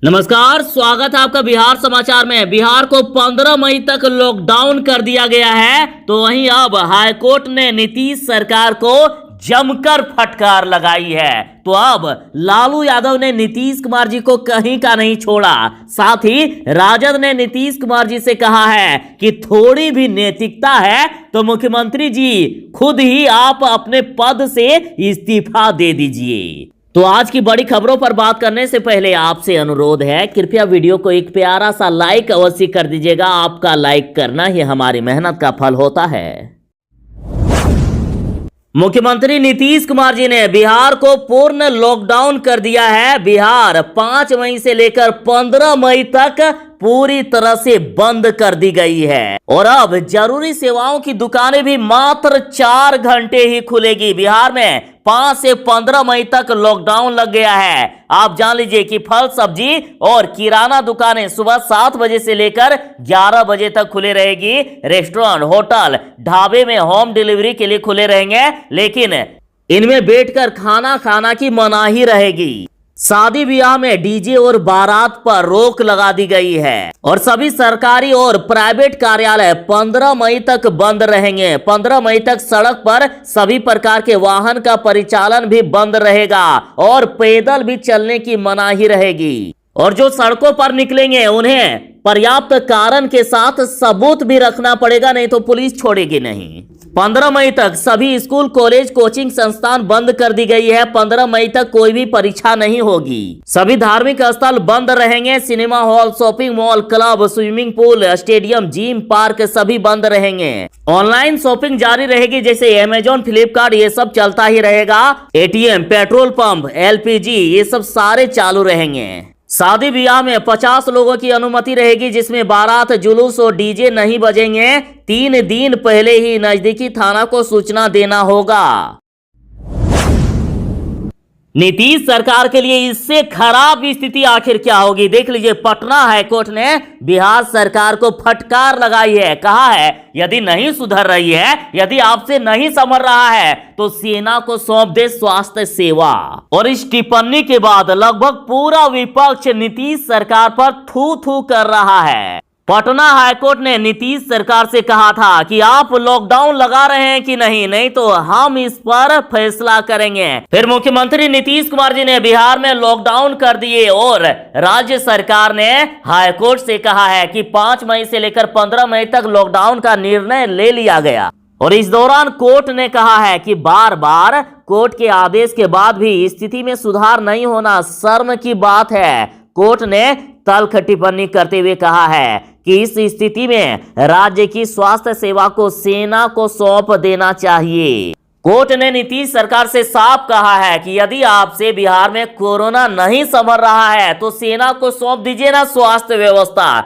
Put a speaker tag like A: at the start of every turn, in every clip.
A: नमस्कार, स्वागत है आपका बिहार समाचार में। बिहार को 15 मई तक लॉकडाउन कर दिया गया है, तो वहीं अब हाईकोर्ट ने नीतीश सरकार को जमकर फटकार लगाई है। तो अब लालू यादव ने नीतीश कुमार जी को कहीं का नहीं छोड़ा। साथ ही राजद ने नीतीश कुमार जी से कहा है कि थोड़ी भी नैतिकता है तो मुख्यमंत्री जी खुद ही आप अपने पद से इस्तीफा दे दीजिए। तो आज की बड़ी खबरों पर बात करने से पहले आपसे अनुरोध है, कृपया वीडियो को एक प्यारा सा लाइक अवश्य कर दीजिएगा। आपका लाइक करना ही हमारी मेहनत का फल होता है। मुख्यमंत्री नीतीश कुमार जी ने बिहार को पूर्ण लॉकडाउन कर दिया है। बिहार 5 मई से लेकर 15 मई तक पूरी तरह से बंद कर दी गई है और अब जरूरी सेवाओं की दुकानें भी मात्र 4 घंटे ही खुलेगी। बिहार में 5 से 15 मई तक लॉकडाउन लग गया है। आप जान लीजिए कि फल सब्जी और किराना दुकानें सुबह 7 बजे से लेकर 11 बजे तक खुले रहेगी। रेस्टोरेंट, होटल, ढाबे में होम डिलीवरी के लिए खुले रहेंगे, लेकिन इनमें बैठकर खाना खाना की मनाही रहेगी। शादी ब्याह में डीजे और बारात पर रोक लगा दी गई है और सभी सरकारी और प्राइवेट कार्यालय 15 मई तक बंद रहेंगे। 15 मई तक सड़क पर सभी प्रकार के वाहन का परिचालन भी बंद रहेगा और पैदल भी चलने की मनाही रहेगी। और जो सड़कों पर निकलेंगे उन्हें पर्याप्त कारण के साथ सबूत भी रखना पड़ेगा, नहीं तो पुलिस छोड़ेगी नहीं। 15 मई तक सभी स्कूल, कॉलेज, कोचिंग संस्थान बंद कर दी गई है। 15 मई तक कोई भी परीक्षा नहीं होगी। सभी धार्मिक स्थल बंद रहेंगे। Cinema hall, shopping mall, club, swimming pool, stadium, gym, park सभी बंद रहेंगे। ऑनलाइन शॉपिंग जारी रहेगी, जैसे अमेजॉन, फ्लिपकार्ट, ये सब चलता ही रहेगा। एटीएम, पेट्रोल पंप, एलपीजी ये सब सारे चालू रहेंगे। शादी ब्याह में 50 लोगों की अनुमति रहेगी, जिसमें बारात, जुलूस और डीजे नहीं बजेंगे। 3 दिन पहले ही नजदीकी थाना को सूचना देना होगा। नीतीश सरकार के लिए इससे खराब स्थिति आखिर क्या होगी, देख लीजिए। पटना हाईकोर्ट ने बिहार सरकार को फटकार लगाई है। कहा है यदि नहीं सुधर रही है, यदि आपसे नहीं संभल रहा है तो सेना को सौंप दे स्वास्थ्य सेवा। और इस टिप्पणी के बाद लगभग पूरा विपक्ष नीतीश सरकार पर थू थू कर रहा है। पटना हाईकोर्ट ने नीतीश सरकार से कहा था कि आप लॉकडाउन लगा रहे हैं कि नहीं, नहीं तो हम इस पर फैसला करेंगे। फिर मुख्यमंत्री नीतीश कुमार जी ने बिहार में लॉकडाउन कर दिए और राज्य सरकार ने हाईकोर्ट से कहा है कि 5 मई से लेकर 15 मई तक लॉकडाउन का निर्णय ले लिया गया। और इस दौरान कोर्ट ने कहा है कि बार बार कोर्ट के आदेश के बाद भी स्थिति में सुधार नहीं होना शर्म की बात है। कोर्ट ने तल्ख टिप्पणी करते हुए कहा है कि इस स्थिति में राज्य की स्वास्थ्य सेवा को सेना को सौंप देना चाहिए। कोर्ट ने नीतीश सरकार से साफ कहा है कि यदि आपसे बिहार में कोरोना नहीं संभल रहा है तो सेना को सौंप दीजिए ना स्वास्थ्य व्यवस्था।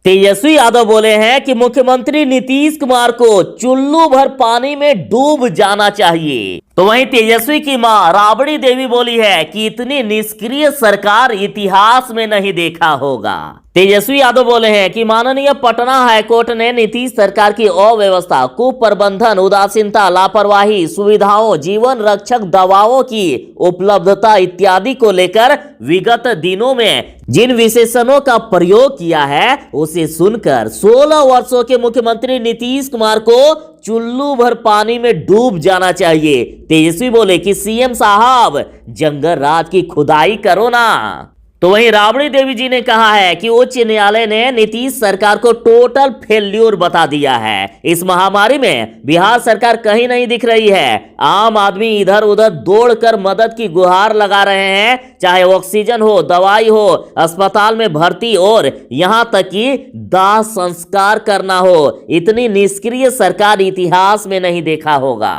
A: तेजस्वी यादव बोले हैं कि मुख्यमंत्री नीतीश कुमार को चुल्लू भर पानी में डूब जाना चाहिए। तो वहीं तेजस्वी की मां राबड़ी देवी बोली है कि इतनी निष्क्रिय सरकार इतिहास में नहीं देखा होगा। तेजस्वी यादव बोले हैं कि माननीय पटना हाईकोर्ट ने नीतीश सरकार की अव्यवस्था, कुप्रबंधन, उदासीनता, लापरवाही, सुविधाओं, जीवन रक्षक दवाओं की उपलब्धता इत्यादि को लेकर विगत दिनों में जिन विशेषणों का प्रयोग किया है उसे सुनकर 16 वर्षों के मुख्यमंत्री नीतीश कुमार को चुल्लू भर पानी में डूब जाना चाहिए। तेजस्वी बोले कि सीएम साहब जंगल राज की खुदाई करो ना। तो वहीं राबड़ी देवी जी ने कहा है कि उच्च न्यायालय ने नीतीश सरकार को टोटल फेल्यूर बता दिया है। इस महामारी में बिहार सरकार कहीं नहीं दिख रही है। आम आदमी इधर उधर दौड़कर मदद की गुहार लगा रहे हैं, चाहे ऑक्सीजन हो, दवाई हो, अस्पताल में भर्ती और यहां तक कि दाह संस्कार करना हो। इतनी निष्क्रिय सरकार इतिहास में नहीं देखा होगा।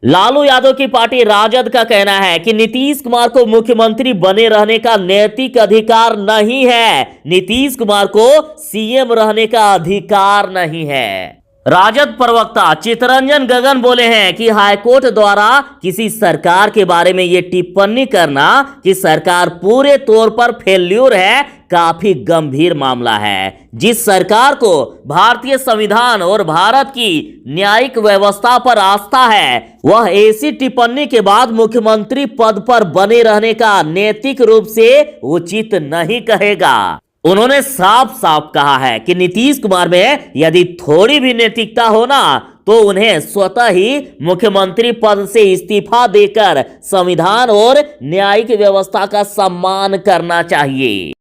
A: लालू यादव की पार्टी राजद का कहना है कि नीतीश कुमार को मुख्यमंत्री बने रहने का नैतिक अधिकार नहीं है। नीतीश कुमार को सीएम रहने का अधिकार नहीं है। राजद प्रवक्ता चितरंजन गगन बोले हैं कि हाईकोर्ट द्वारा किसी सरकार के बारे में यह टिप्पणी करना कि सरकार पूरे तौर पर फेल्यूर है, काफी गंभीर मामला है। जिस सरकार को भारतीय संविधान और भारत की न्यायिक व्यवस्था पर आस्था है, वह ऐसी टिप्पणी के बाद मुख्यमंत्री पद पर बने रहने का नैतिक रूप से उचित नहीं कहेगा। उन्होंने साफ साफ कहा है कि नीतीश कुमार में यदि थोड़ी भी नैतिकता हो ना, तो उन्हें स्वतः ही मुख्यमंत्री पद से इस्तीफा देकर संविधान और न्यायिक व्यवस्था का सम्मान करना चाहिए।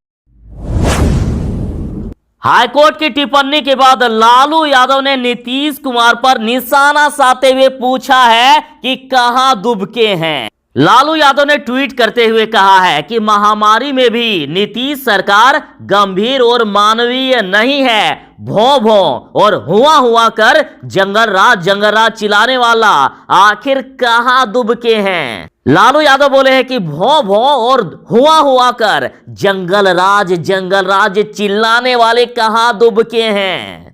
A: हाईकोर्ट की टिप्पणी के बाद लालू यादव ने नीतीश कुमार पर निशाना साधते हुए पूछा है कि कहां दुबके हैं। लालू यादव ने ट्वीट करते हुए कहा है कि महामारी में भी नीतीश सरकार गंभीर और मानवीय नहीं है। भों भों और हुआ कर जंगल राज चिल्लाने वाला आखिर कहां दुबके हैं। लालू यादव बोले हैं कि भों भों और हुआ कर जंगल राज चिल्लाने वाले कहां दुबके हैं।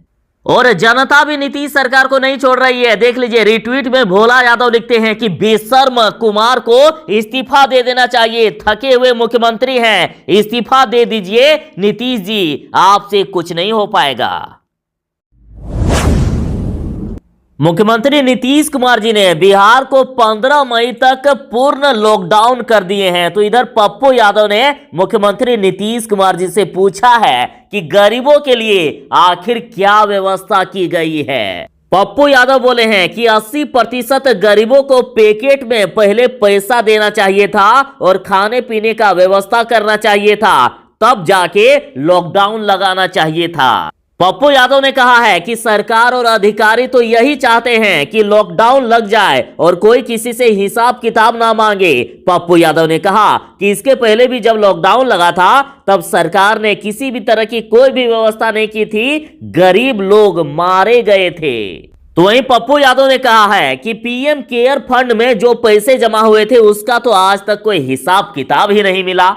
A: और जनता भी नीतीश सरकार को नहीं छोड़ रही है। देख लीजिए, रिट्वीट में भोला यादव लिखते हैं कि बेशर्म कुमार को इस्तीफा दे देना चाहिए, थके हुए मुख्यमंत्री हैं, इस्तीफा दे दीजिए नीतीश जी, आपसे कुछ नहीं हो पाएगा। मुख्यमंत्री नीतीश कुमार जी ने बिहार को 15 मई तक पूर्ण लॉकडाउन कर दिए हैं। तो इधर पप्पू यादव ने मुख्यमंत्री नीतीश कुमार जी से पूछा है कि गरीबों के लिए आखिर क्या व्यवस्था की गई है। पप्पू यादव बोले हैं कि 80% गरीबों को पैकेट में पहले पैसा देना चाहिए था और खाने पीने का व्यवस्था करना चाहिए था, तब जाके लॉकडाउन लगाना चाहिए था। पप्पू यादव ने कहा है कि सरकार और अधिकारी तो यही चाहते हैं कि लॉकडाउन लग जाए और कोई किसी से हिसाब किताब ना मांगे। पप्पू यादव ने कहा कि इसके पहले भी जब लॉकडाउन लगा था तब सरकार ने किसी भी तरह की कोई भी व्यवस्था नहीं की थी, गरीब लोग मारे गए थे। तो वहीं पप्पू यादव ने कहा है कि पीएम केयर फंड में जो पैसे जमा हुए थे उसका तो आज तक कोई हिसाब किताब ही नहीं मिला।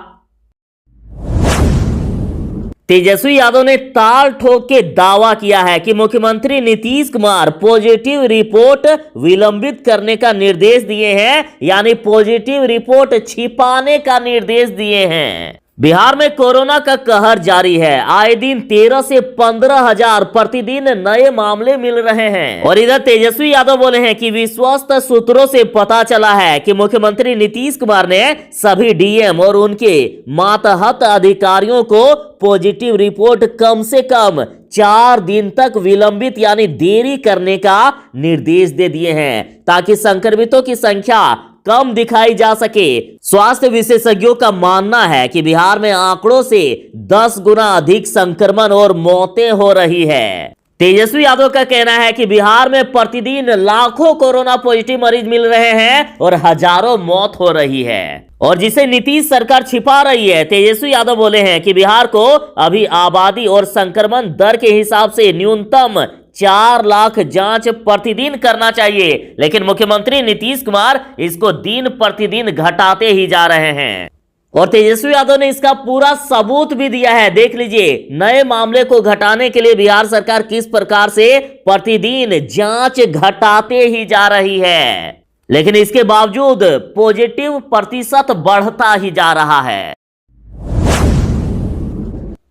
A: तेजस्वी यादव ने ताल ठोक के दावा किया है कि मुख्यमंत्री नीतीश कुमार पॉजिटिव रिपोर्ट विलंबित करने का निर्देश दिए हैं, यानी पॉजिटिव रिपोर्ट छिपाने का निर्देश दिए हैं। बिहार में कोरोना का कहर जारी है। आए दिन 13 से 15 हजार प्रतिदिन नए मामले मिल रहे हैं। और इधर तेजस्वी यादव बोले हैं कि विश्वस्त सूत्रों से पता चला है कि मुख्यमंत्री नीतीश कुमार ने सभी डीएम और उनके मातहत अधिकारियों को पॉजिटिव रिपोर्ट कम से कम 4 दिन तक विलंबित यानी देरी करने का निर्देश दे दिए हैं, ताकि संक्रमितों की संख्या कम दिखाई जा सके। स्वास्थ्य विशेषज्ञों का मानना है कि बिहार में आंकड़ों से 10 गुना अधिक संक्रमण और मौतें हो रही है। तेजस्वी यादव का कहना है कि बिहार में प्रतिदिन लाखों कोरोना पॉजिटिव मरीज मिल रहे हैं और हजारों मौत हो रही है, और जिसे नीतीश सरकार छिपा रही है। तेजस्वी यादव बोले हैं कि बिहार को अभी आबादी और संक्रमण दर के हिसाब से न्यूनतम 4 लाख जांच प्रतिदिन करना चाहिए, लेकिन मुख्यमंत्री नीतीश कुमार इसको दिन प्रतिदिन घटाते ही जा रहे हैं। और तेजस्वी यादव ने इसका पूरा सबूत भी दिया है। देख लीजिए, नए मामले को घटाने के लिए बिहार सरकार किस प्रकार से प्रतिदिन जांच घटाते ही जा रही है, लेकिन इसके बावजूद पॉजिटिव प्रतिशत बढ़ता ही जा रहा है।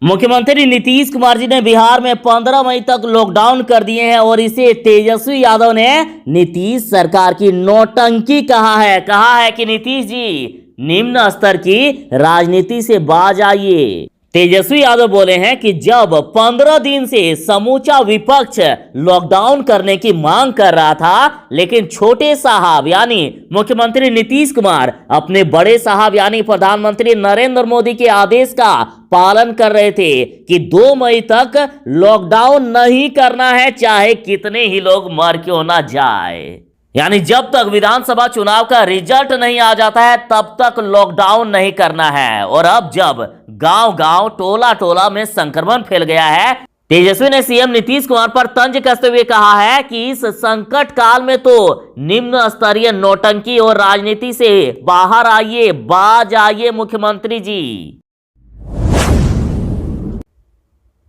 A: मुख्यमंत्री नीतीश कुमार जी ने बिहार में 15 मई तक लॉकडाउन कर दिए हैं और इसे तेजस्वी यादव ने नीतीश सरकार की नौटंकी कहा है कि नीतीश जी निम्न स्तर की राजनीति से बाज आइए। तेजस्वी यादव बोले हैं कि जब 15 दिन से समूचा विपक्ष लॉकडाउन करने की मांग कर रहा था, लेकिन छोटे साहब यानी मुख्यमंत्री नीतीश कुमार अपने बड़े साहब यानी प्रधानमंत्री नरेंद्र मोदी के आदेश का पालन कर रहे थे कि 2 मई तक लॉकडाउन नहीं करना है, चाहे कितने ही लोग मर क्यों ना जाए। यानी जब तक विधानसभा चुनाव का रिजल्ट नहीं आ जाता है तब तक लॉकडाउन नहीं करना है। और अब जब गांव-गांव टोला में संक्रमण फैल गया है, तेजस्वी ने सीएम नीतीश कुमार पर तंज कसते हुए कहा है कि इस संकट काल में तो निम्न स्तरीय नौटंकी और राजनीति से बाहर आइए, बाज आइए मुख्यमंत्री जी।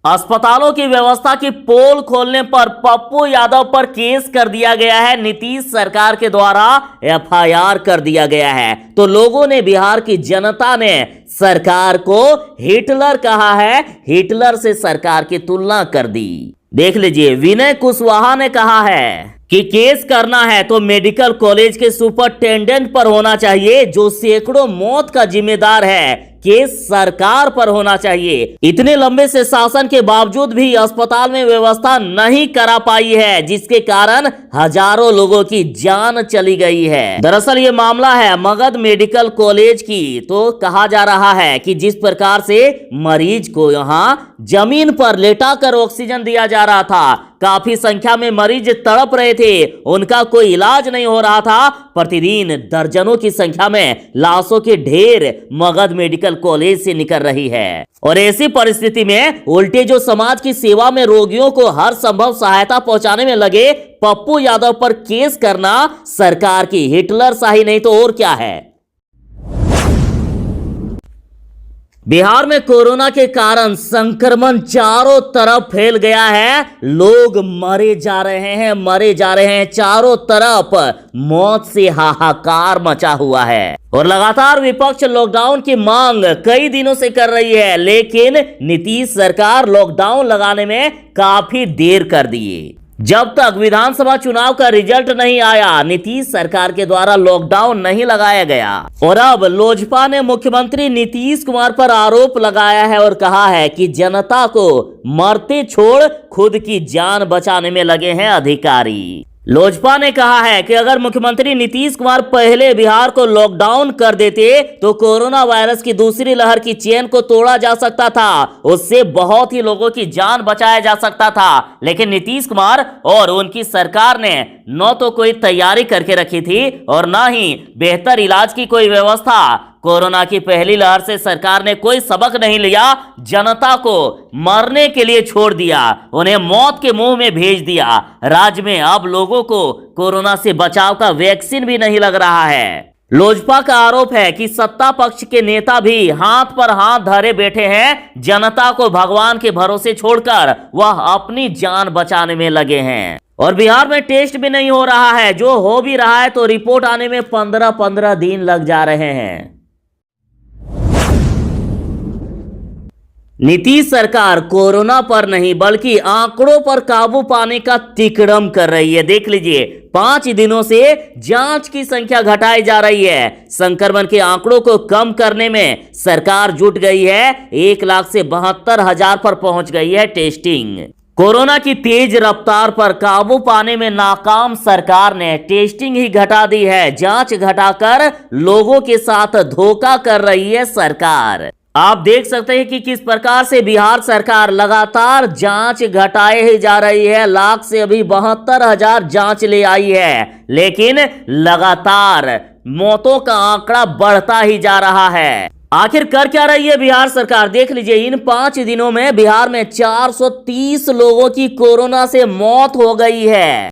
A: अस्पतालों की व्यवस्था की पोल खोलने पर पप्पू यादव पर केस कर दिया गया है। नीतीश सरकार के द्वारा एफआईआर कर दिया गया है। तो लोगों ने, बिहार की जनता ने सरकार को हिटलर कहा है, हिटलर से सरकार की तुलना कर दी। देख लीजिए, विनय कुशवाहा ने कहा है कि केस करना है तो मेडिकल कॉलेज के सुपरिटेंडेंट पर होना चाहिए, जो सैकड़ों मौत का जिम्मेदार है। केस सरकार पर होना चाहिए। इतने लंबे से शासन के बावजूद भी अस्पताल में व्यवस्था नहीं करा पाई है, जिसके कारण हजारों लोगों की जान चली गई है। दरअसल ये मामला है मगध मेडिकल कॉलेज की। तो कहा जा रहा है कि जिस प्रकार से मरीज को यहां जमीन पर लेटाकर ऑक्सीजन दिया जा रहा था, काफी संख्या में मरीज तड़प रहे थे, उनका कोई इलाज नहीं हो रहा था। प्रतिदिन दर्जनों की संख्या में लाशों के ढेर मगध मेडिकल कॉलेज से निकल रही है। और ऐसी परिस्थिति में उल्टे जो समाज की सेवा में रोगियों को हर संभव सहायता पहुंचाने में लगे पप्पू यादव पर केस करना सरकार की हिटलर शाही नहीं तो और क्या है। बिहार में कोरोना के कारण संक्रमण चारों तरफ फैल गया है। लोग मरे जा रहे हैं। चारों तरफ मौत से हाहाकार मचा हुआ है। और लगातार विपक्ष लॉकडाउन की मांग कई दिनों से कर रही है, लेकिन नीतीश सरकार लॉकडाउन लगाने में काफी देर कर दिए। जब तक विधानसभा चुनाव का रिजल्ट नहीं आया, नीतीश सरकार के द्वारा लॉकडाउन नहीं लगाया गया। और अब लोजपा ने मुख्यमंत्री नीतीश कुमार पर आरोप लगाया है और कहा है कि जनता को मरते छोड़ खुद की जान बचाने में लगे हैं अधिकारी। लोजपा ने कहा है कि अगर मुख्यमंत्री नीतीश कुमार पहले बिहार को लॉकडाउन कर देते तो कोरोना वायरस की दूसरी लहर की चेन को तोड़ा जा सकता था, उससे बहुत ही लोगों की जान बचाया जा सकता था। लेकिन नीतीश कुमार और उनकी सरकार ने न तो कोई तैयारी करके रखी थी और न ही बेहतर इलाज की कोई व्यवस्था। कोरोना की पहली लहर से सरकार ने कोई सबक नहीं लिया, जनता को मरने के लिए छोड़ दिया, उन्हें मौत के मुंह में भेज दिया। राज्य में अब लोगों को कोरोना से बचाव का वैक्सीन भी नहीं लग रहा है। लोजपा का आरोप है कि सत्ता पक्ष के नेता भी हाथ पर हाथ धरे बैठे हैं, जनता को भगवान के भरोसे छोड़कर वह अपनी जान बचाने में लगे हैं। और बिहार में टेस्ट भी नहीं हो रहा है, जो हो भी रहा है तो रिपोर्ट आने में 15-15 दिन लग जा रहे हैं। नीतीश सरकार कोरोना पर नहीं बल्कि आंकड़ों पर काबू पाने का तिकड़म कर रही है। देख लीजिए, 5 दिनों से जांच की संख्या घटाई जा रही है। संक्रमण के आंकड़ों को कम करने में सरकार जुट गई है। 1,72,000 पर पहुंच गई है टेस्टिंग। कोरोना की तेज रफ्तार पर काबू पाने में नाकाम सरकार ने टेस्टिंग ही घटा दी है। जांच घटाकर लोगों के साथ धोखा कर रही है सरकार। आप देख सकते हैं कि किस प्रकार से बिहार सरकार लगातार जांच घटाए ही जा रही है। लाख से अभी 72,000 जांच ले आई है, लेकिन लगातार मौतों का आंकड़ा बढ़ता ही जा रहा है। आखिर कर क्या रही है बिहार सरकार? देख लीजिए, इन 5 दिनों में बिहार में 430 लोगों की कोरोना से मौत हो गई है।